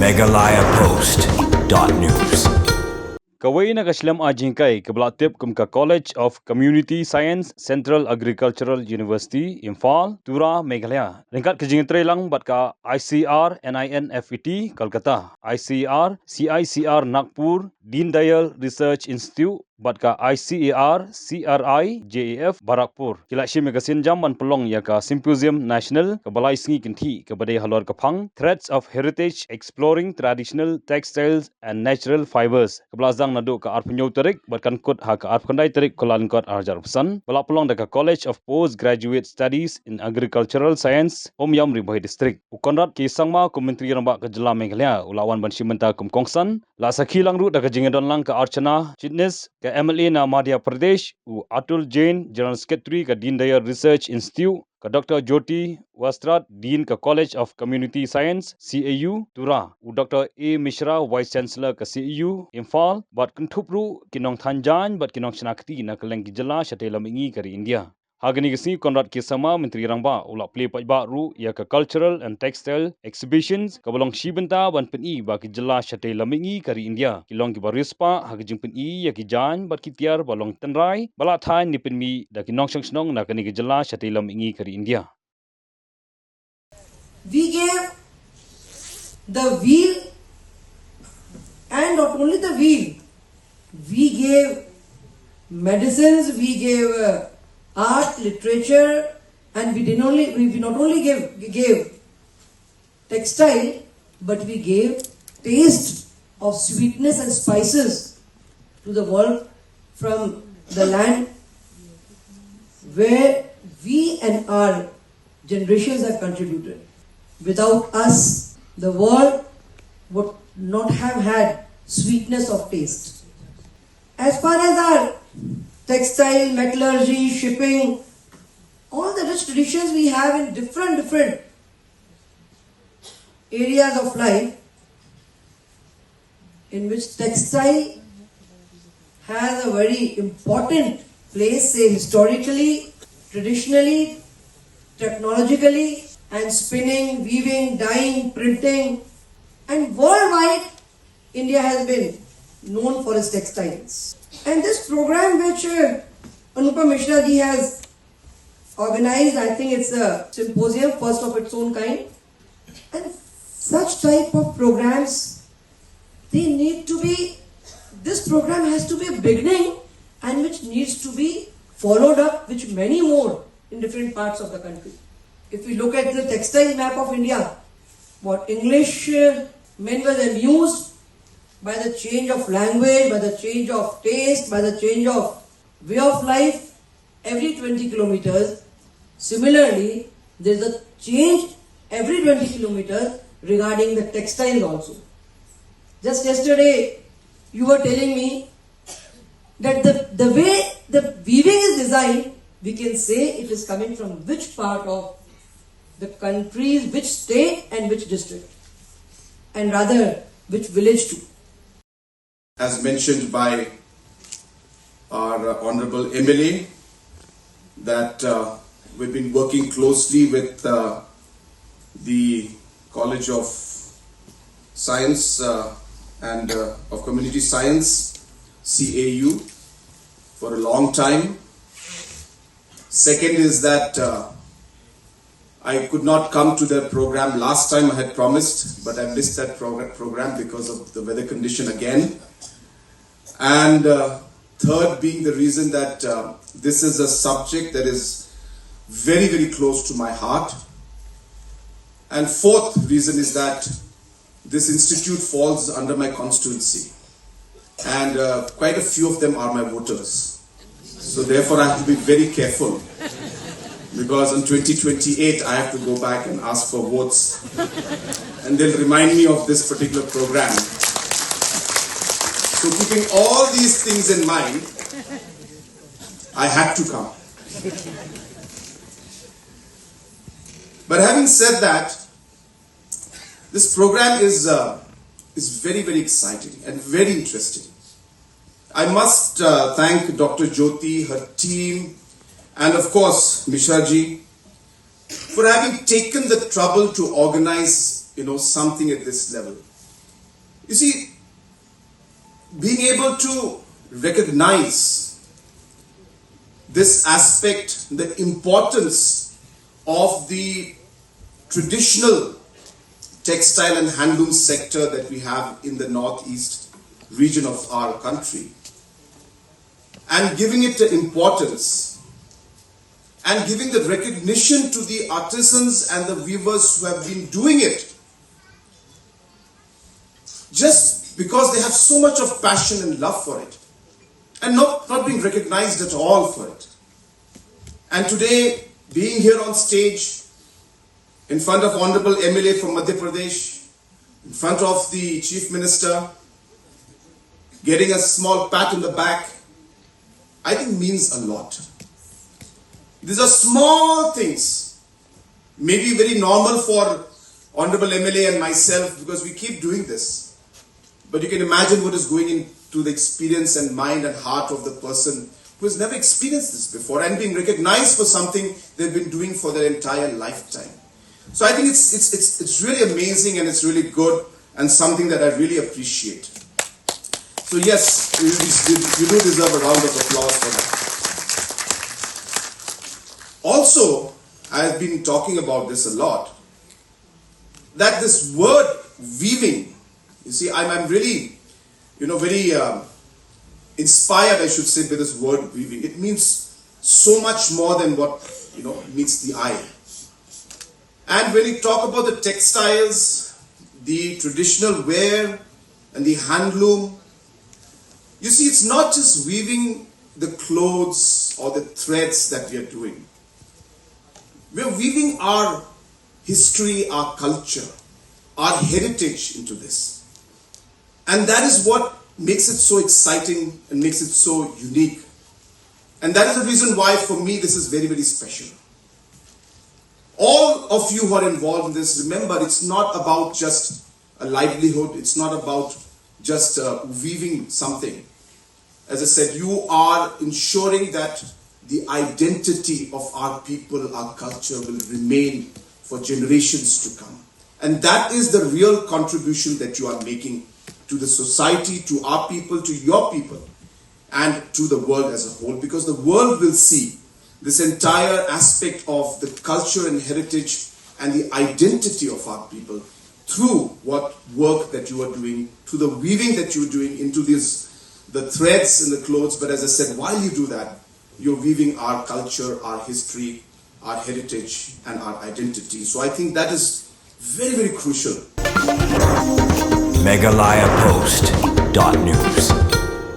MeghalayaPost.news. Kawai na kaslam ajingkai kablatip kumka College of Community Science Central Agricultural University Imphal Tura Meghalaya. Ringkat kejingetre lang bat ka ICR NINFET Kolkata, ICR CICR Nagpur, Deen Dayal Research Institute bat ka ICAR CRI JAF Barakpur. Kila Shim Megasin Jaman pelong ya ka Symposium National Kabalai Singi Kinti kabadai halor kapang Threads of Heritage Exploring Traditional Textiles and Natural Fibers. Kablazang nadu ka arpunyo terik batkan kut ha ka arpkandai terik kolan kot arjar pesan. Balak pelong da ka College of Postgraduate Studies in Agricultural Science Om Yam Ribai District. Ukonrat ki sangma ku Menteri Rambak ke Jela Meghalaya ulawan ban Shim Bynta kum Kongsan. La sakhi lang ru da ka jingedon lang ka Archana Fitness ke MLA na Madhya Pradesh u Atul Jain General Secretary ka Deen Dayal Research Institute ka Dr. Jyoti Wastrat Dean ka College of Community Science CAU Tura u Dr. A Mishra Vice Chancellor ka CAU Imphal bat kentupru kinong Thanjan bat kinong Shanakti na kaleng Jela Shatelam ingi kari India. Hagani kesi Konrad Kisama Menteri Rangba ulak Plie Paidbah ru ya ka Cultural and Textile Exhibitions kabalong Shim Bynta ban peni ba ki Jela Shatelam ingi kari India. Kilong ki barispa hagajing peni ya ki jan bat ki tiar balong tenrai bala than ni penmi da ki nong snong na kani ki Jela Shatelam ingi kari India. We gave the wheel, and not only the wheel, we gave medicines, we gave art, literature, and we not only gave textile, but we gave taste of sweetness and spices to the world from the land where we and our generations have contributed. Without us, the world would not have had sweetness of taste. As far as our textile, metallurgy, shipping, all the rich traditions we have in different areas of life, in which textile has a very important place, say historically, traditionally, technologically, and spinning, weaving, dyeing, printing, and worldwide, India has been known for its textiles. And this program which Anupam Mishra ji has organized, I think it's a symposium, first of its own kind. And such type of programs, this program has to be a beginning and which needs to be followed up with many more in different parts of the country. If we look at the textile map of India, what English men were amused by the change of language, by the change of taste, by the change of way of life every 20 kilometers. Similarly, there is a change every 20 kilometers regarding the textiles also. Just yesterday, you were telling me that the way the weaving is designed, we can say it is coming from which part of the country, which state and which district, and rather which village too. As mentioned by our Honorable MLA, that we've been working closely with the College of Science and of Community Science, CAU, for a long time. Second is that I could not come to the program last time I had promised, but I missed that program because of the weather condition again. And third being the reason that this is a subject that is very, very close to my heart. And fourth reason is that this institute falls under my constituency. And quite a few of them are my voters. So therefore I have to be very careful. Because in 2028 I have to go back and ask for votes. And they'll remind me of this particular program. So keeping all these things in mind, I had to come. But having said that, this program is very, very exciting and very interesting. I must thank Dr. Jyoti, her team, and of course Mishra ji for having taken the trouble to organize something at this level. You see, being able to recognize this aspect, the importance of the traditional textile and handloom sector that we have in the northeast region of our country, and giving it the importance and giving the recognition to the artisans and the weavers who have been doing it just because they have so much of passion and love for it, and not being recognized at all for it. And today, being here on stage, in front of Honorable MLA from Madhya Pradesh, in front of the Chief Minister, getting a small pat on the back, I think means a lot. These are small things, maybe very normal for Honorable MLA and myself because we keep doing this. But you can imagine what is going into the experience and mind and heart of the person who has never experienced this before and being recognized for something they've been doing for their entire lifetime. So I think it's really amazing and it's really good and something that I really appreciate. So yes, you do deserve a round of applause for that. Also, I have been talking about this a lot, that this word weaving, you see, I'm really, very inspired, I should say, by this word weaving. It means so much more than what, meets the eye. And when you talk about the textiles, the traditional wear and the handloom, you see, it's not just weaving the clothes or the threads that we are doing. We are weaving our history, our culture, our heritage into this. And that is what makes it so exciting and makes it so unique. And that is the reason why, for me, this is very, very special. All of you who are involved in this, remember, it's not about just a livelihood. It's not about just weaving something. As I said, you are ensuring that the identity of our people, our culture will remain for generations to come. And that is the real contribution that you are making to the society, to our people, to your people, and to the world as a whole. Because the world will see this entire aspect of the culture and heritage and the identity of our people through what work that you are doing, through the weaving that you are doing into the threads in the clothes. But as I said, while you do that, you're weaving our culture, our history, our heritage, and our identity. So I think that is very, very crucial. MeghalayaPost.news